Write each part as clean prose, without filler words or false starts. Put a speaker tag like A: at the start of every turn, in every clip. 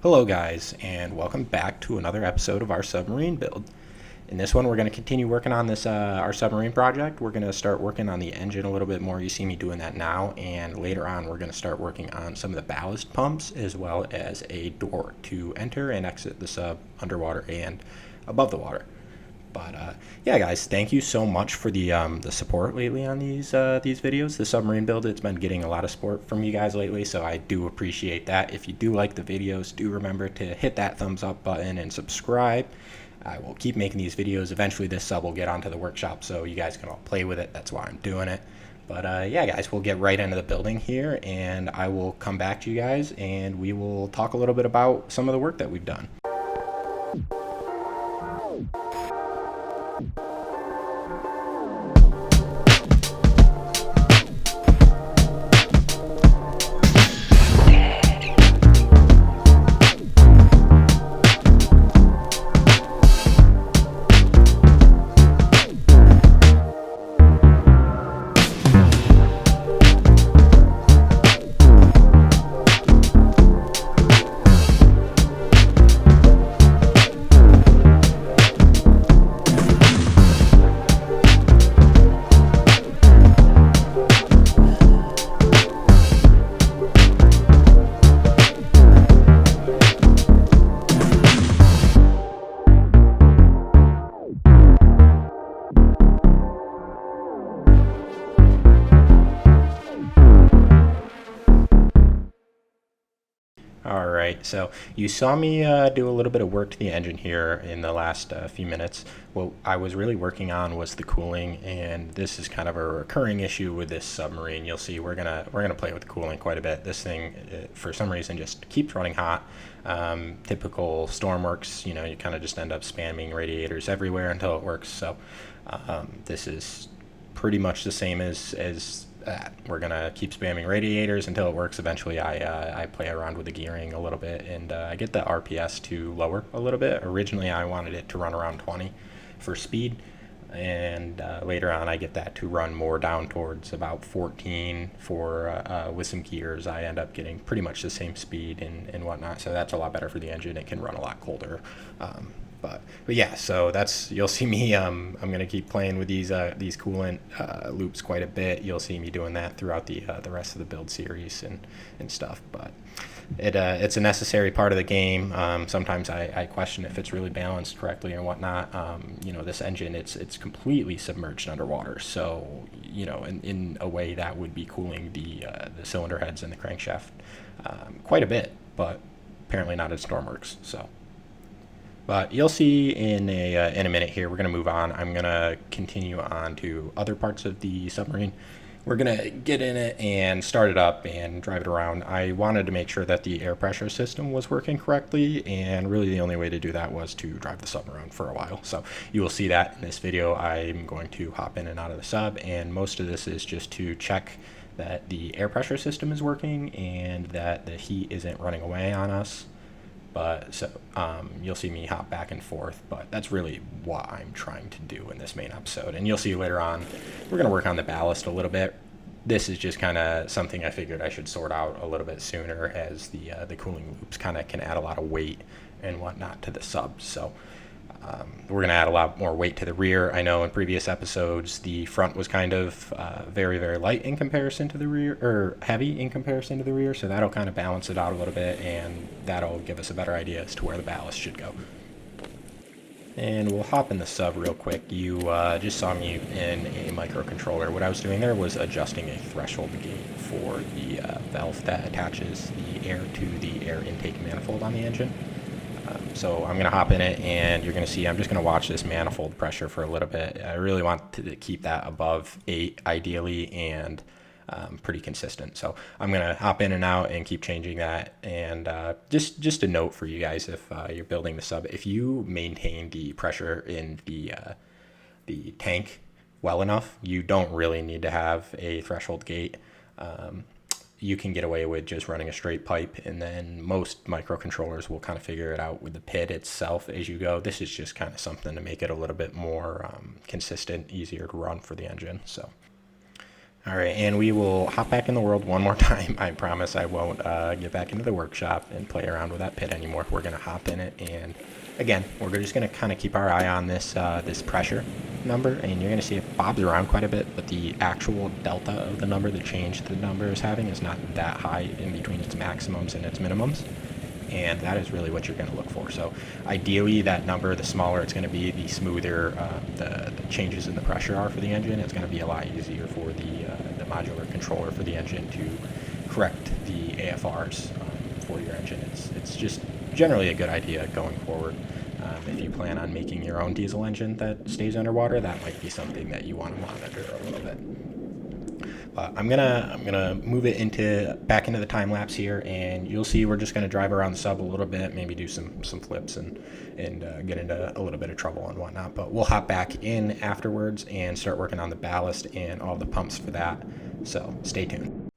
A: Hello guys, and welcome back to another episode of our submarine build. In this one, we're going to continue working on this our submarine project. We're going to start working on the engine a little bit more. You see me doing that now, and later on we're going to start working on some of the ballast pumps as well as a door to enter and exit the sub underwater and above the water. But yeah, guys, thank you so much for the support lately on these videos. The submarine build, it's been getting a lot of support from you guys lately, so I do appreciate that. If you do like the videos, do remember to hit that thumbs up button and subscribe. I will keep making these videos. Eventually, this sub will get onto the workshop, so you guys can all play with it. That's why I'm doing it. But yeah, guys, we'll get right into the building here, and I will come back to you guys, and we will talk a little bit about some of the work that we've done. Alright, so you saw me do a little bit of work to the engine here in the last few minutes. What I was really working on was the cooling, and this is kind of a recurring issue with this submarine. You'll see we're gonna play with the cooling quite a bit. This thing, for some reason, just keeps running hot. Typical Stormworks, you know, you kind of just end up spamming radiators everywhere until it works. So this is pretty much the same as that. We're gonna keep spamming radiators until it works. Eventually I play around with the gearing a little bit, and I get the RPS to lower a little bit. Originally I wanted it to run around 20 for speed, and later on I get that to run more down towards about 14 for with some gears. I end up getting pretty much the same speed and whatnot, so that's a lot better for the engine. It can run a lot colder. But yeah, so that's, you'll see me, I'm going to keep playing with these coolant loops quite a bit. You'll see me doing that throughout the rest of the build series and stuff. But it's a necessary part of the game. Sometimes I question if it's really balanced correctly and whatnot. You know, this engine, it's completely submerged underwater. So, you know, in a way that would be cooling the cylinder heads and the crankshaft quite a bit, but apparently not at Stormworks. So. But you'll see in a minute here, we're going to move on. I'm going to continue on to other parts of the submarine. We're going to get in it and start it up and drive it around. I wanted to make sure that the air pressure system was working correctly, and really the only way to do that was to drive the sub around for a while. So you will see that in this video. I'm going to hop in and out of the sub, and most of this is just to check that the air pressure system is working and that the heat isn't running away on us. But so you'll see me hop back and forth, but that's really what I'm trying to do in this main episode. And you'll see later on, we're going to work on the ballast a little bit. This is just kind of something I figured I should sort out a little bit sooner, as the cooling loops kind of can add a lot of weight and whatnot to the sub. So we're going to add a lot more weight to the rear. I know in previous episodes, the front was kind of very, very light in comparison to the rear, or heavy in comparison to the rear. So that'll kind of balance it out a little bit, and that'll give us a better idea as to where the ballast should go. And we'll hop in the sub real quick. You just saw me in a microcontroller. What I was doing there was adjusting a threshold gate for the valve that attaches the air to the air intake manifold on the engine. So I'm going to hop in it, and you're going to see I'm just going to watch this manifold pressure for a little bit. I really want to keep that above 8 ideally, and pretty consistent. So I'm going to hop in and out and keep changing that. And just a note for you guys, if you're building the sub, if you maintain the pressure in the tank well enough, you don't really need to have a threshold gate. You can get away with just running a straight pipe, and then most microcontrollers will kind of figure it out with the PID itself as you go. This is just kind of something to make it a little bit more consistent, easier to run for the engine. So All right, and we will hop back in the world one more time. I promise I won't get back into the workshop and play around with that pit anymore. We're going to hop in it, and again, we're just going to kind of keep our eye on this this pressure number, and you're going to see it bobs around quite a bit, but the actual delta of the number, the change the number is having, is not that high in between its maximums and its minimums. And that is really what you're going to look for. So ideally, that number, the smaller it's going to be, the smoother the changes in the pressure are for the engine. It's going to be a lot easier for the modular controller for the engine to correct the AFRs for your engine. It's just generally a good idea going forward. If you plan on making your own diesel engine that stays underwater, that might be something that you want to monitor a little bit. I'm gonna move it back into the time lapse here, and you'll see we're just gonna drive around the sub a little bit, maybe do some flips and get into a little bit of trouble and whatnot. But we'll hop back in afterwards and start working on the ballast and all the pumps for that. So stay tuned.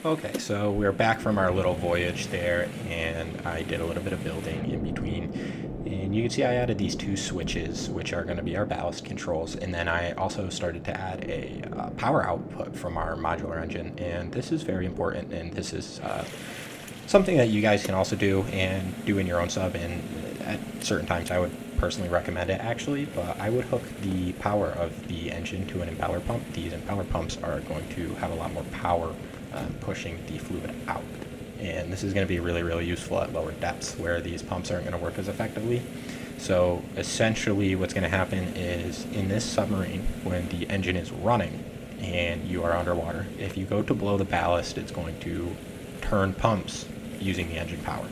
A: Okay, so we're back from our little voyage there, and I did a little bit of building in between. And you can see I added these two switches, which are going to be our ballast controls. And then I also started to add a power output from our modular engine. And this is very important, and this is something that you guys can also do and do in your own sub. And at certain times, I would personally recommend it actually, but I would hook the power of the engine to an impeller pump. These impeller pumps are going to have a lot more power pushing the fluid out. And this is going to be really, really useful at lower depths where these pumps aren't going to work as effectively. So essentially what's going to happen is in this submarine, when the engine is running and you are underwater, if you go to blow the ballast, it's going to turn pumps using the engine power.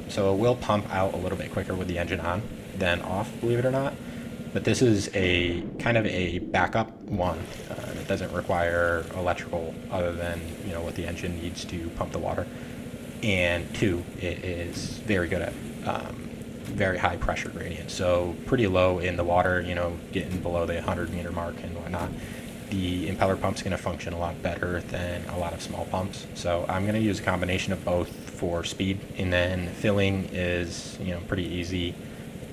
A: So it will pump out a little bit quicker with the engine on than off, believe it or not. But this is a kind of a backup one. It doesn't require electrical other than what the engine needs to pump the water. And two, it is very good at very high pressure gradient. So pretty low in the water, getting below the 100-meter mark and whatnot. The impeller pump's going to function a lot better than a lot of small pumps. So I'm going to use a combination of both for speed, and then filling is pretty easy.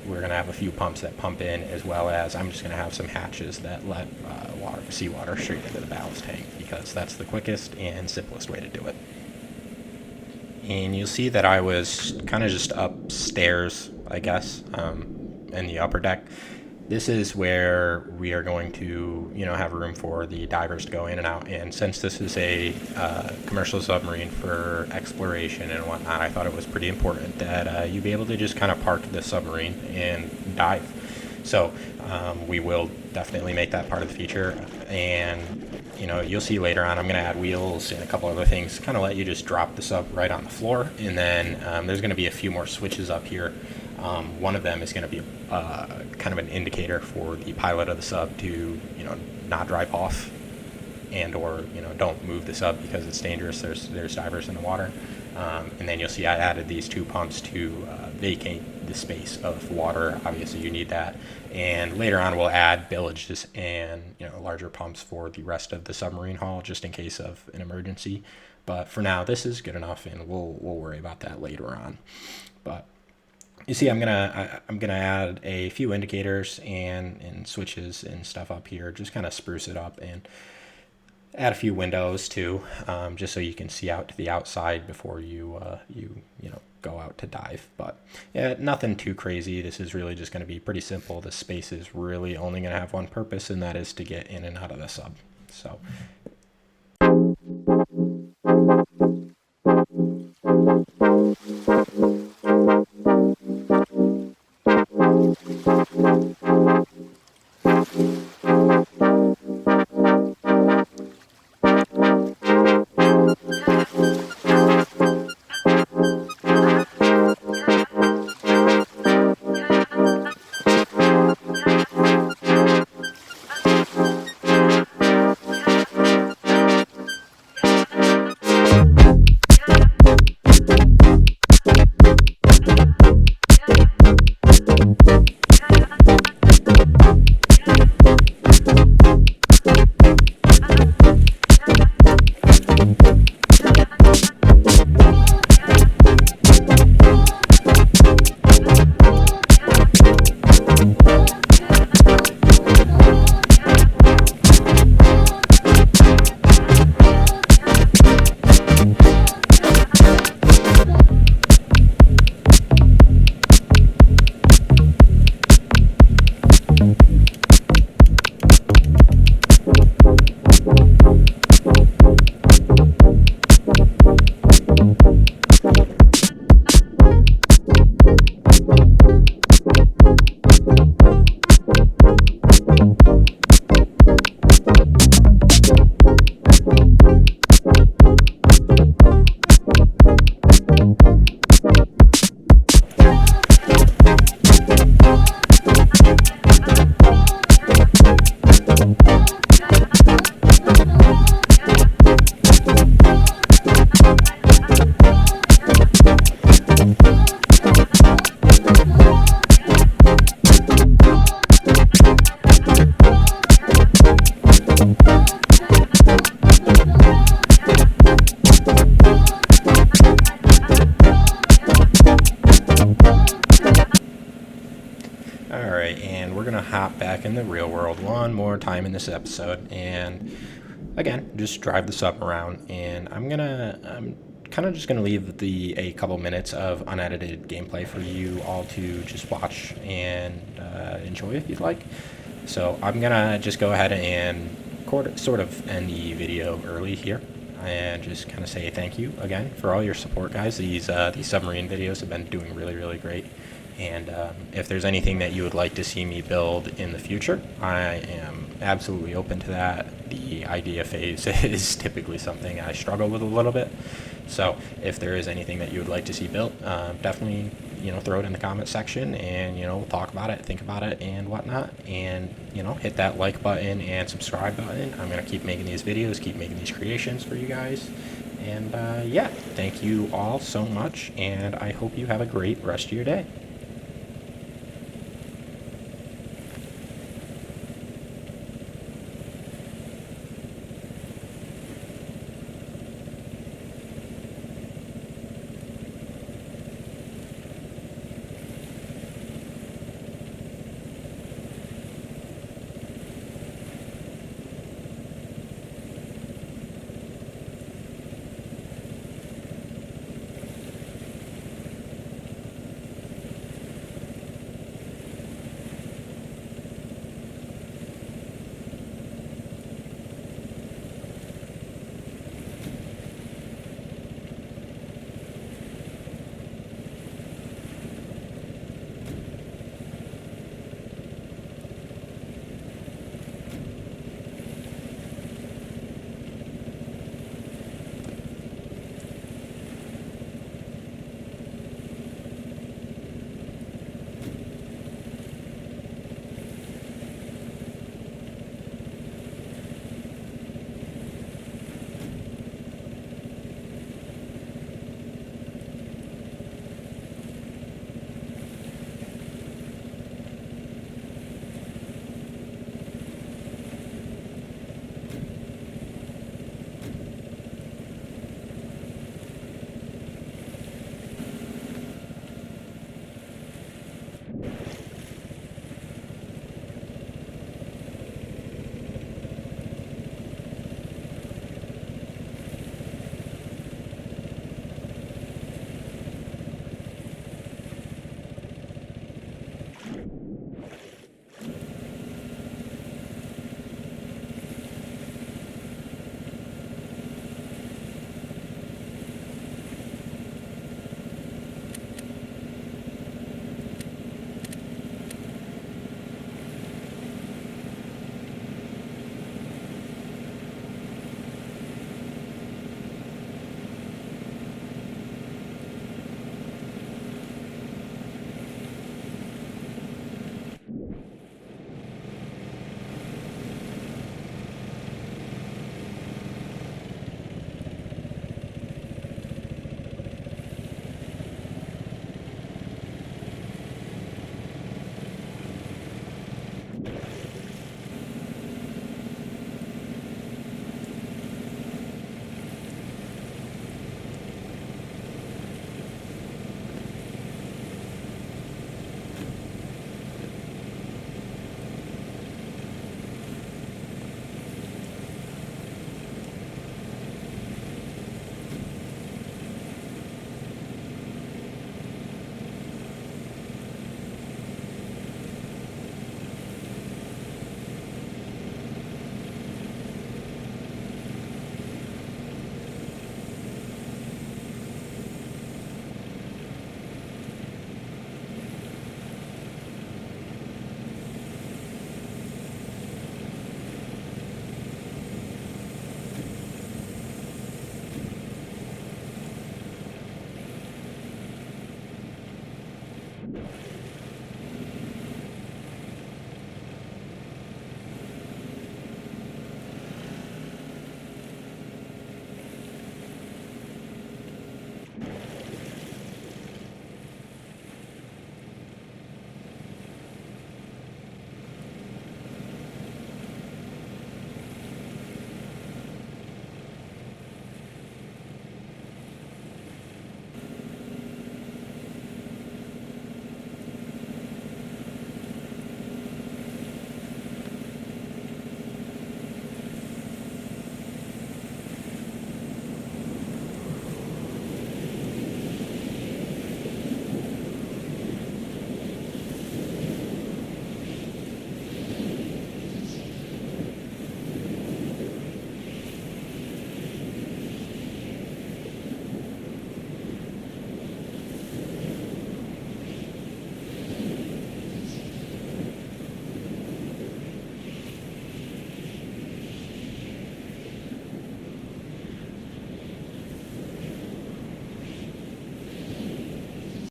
A: We're going to have a few pumps that pump in, as well as I'm just going to have some hatches that let seawater straight into the ballast tank, because that's the quickest and simplest way to do it. And you'll see that I was kind of just upstairs, I guess, in the upper deck. This is where we are going to, have room for the divers to go in and out. And since this is a commercial submarine for exploration and whatnot, I thought it was pretty important that you be able to just kind of park the submarine and dive. So we will definitely make that part of the feature. And you'll see later on, I'm going to add wheels and a couple other things, kind of let you just drop the sub right on the floor. And then there's going to be a few more switches up here. One of them is going to be kind of an indicator for the pilot of the sub to, not drive off and or, don't move the sub because it's dangerous. There's divers in the water. And then you'll see I added these two pumps to vacate the space of water. Obviously you need that. And later on we'll add billages and, larger pumps for the rest of the submarine hull just in case of an emergency. But for now, this is good enough, and we'll worry about that later on. But you see, I'm gonna add a few indicators and switches and stuff up here, just kind of spruce it up, and add a few windows too, just so you can see out to the outside before you go out to dive. But yeah, nothing too crazy. This is really just going to be pretty simple. The space is really only going to have one purpose, and that is to get in and out of the sub. So. Alright, and we're gonna hop back in the real world one more time in this episode, and again, just drive the sub around, and I'm kind of just gonna leave a couple minutes of unedited gameplay for you all to just watch and enjoy if you'd like. So I'm gonna just go ahead and sort of end the video early here, and just kind of say thank you again for all your support, guys. These submarine videos have been doing really great. And if there's anything that you would like to see me build in the future, I am absolutely open to that. The idea phase is typically something I struggle with a little bit. So if there is anything that you would like to see built, definitely throw it in the comment section, and we'll talk about it, think about it, and whatnot. And hit that like button and subscribe button. I'm gonna keep making these videos, keep making these creations for you guys. And yeah, thank you all so much, and I hope you have a great rest of your day.